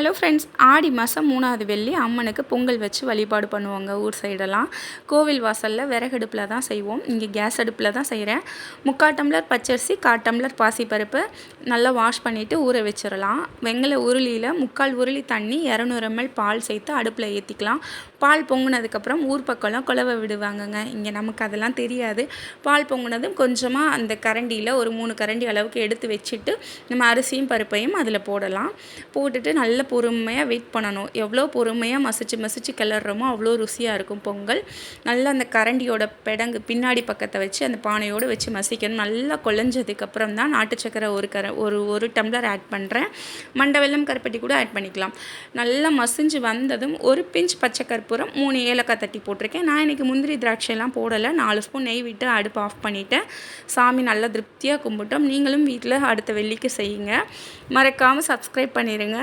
Hello friends, ஆடி மாதம் 3வது வெள்ளி அம்மனுக்கு பொங்கல் வச்சு வழிபாடு பண்ணுவாங்க ஊர் சைடெல்லாம். கோவில் வாசலில் விறகடுப்பில் தான் செய்வோம். இங்கே கேஸ் அடுப்பில் தான் செய்கிறேன். 3/4 டம்ளர் பச்சரிசி, 1/4 டம்ளர் பாசிப்பருப்பு நல்லா வாஷ் பண்ணிவிட்டு ஊற வச்சிடலாம். வெங்கல உருளியில் 3/4 உருளி தண்ணி, 200 ml பால் சேர்த்து அடுப்பில் ஏற்றிக்கலாம். பால் பொங்குனதுக்கப்புறம் ஊர் பக்கம்லாம் குலவை விடுவாங்கங்க. இங்கே நமக்கு அதெல்லாம் தெரியாது. பால் பொங்குனதும் கொஞ்சமாக அந்த கரண்டியில் ஒரு 3 கரண்டி அளவுக்கு எடுத்து வச்சுட்டு நம்ம அரிசியும் பருப்பையும் அதில் போடலாம். போட்டுட்டு நல்லா பொறுமையாக வெயிட் பண்ணணும். எவ்வளோ பொறுமையாக மசிச்சு கிளறோமோ அவ்வளோ ருசியாக இருக்கும் பொங்கல். நல்லா அந்த கரண்டியோட பெடங்கு பின்னாடி பக்கத்தை வச்சு அந்த பானையோடு வச்சு மசிக்கணும். நல்லா குழஞ்சதுக்கப்புறம் தான் நாட்டு சக்கரை ஒரு டம்ளர் ஆட் பண்ணுறேன். மண்டை வெல்லம், கருப்பட்டி கூட ஆட் பண்ணிக்கலாம். நல்லா மசிஞ்சு வந்ததும் ஒரு பிஞ்ச் பச்சை கற்பூரம், 3 ஏலக்காய் தட்டி போட்டிருக்கேன். நான் இன்றைக்கி முந்திரி திராட்சையெல்லாம் போடலை. 4 ஸ்பூன் நெய் விட்டு அடுப்பு ஆஃப் பண்ணிவிட்டேன். சாமி நல்லா திருப்தியாக கும்பிட்டோம். நீங்களும் வீட்டில் அடுத்த வெள்ளிக்கு செய்யுங்க. மறக்காமல் சப்ஸ்கிரைப் பண்ணிடுங்க.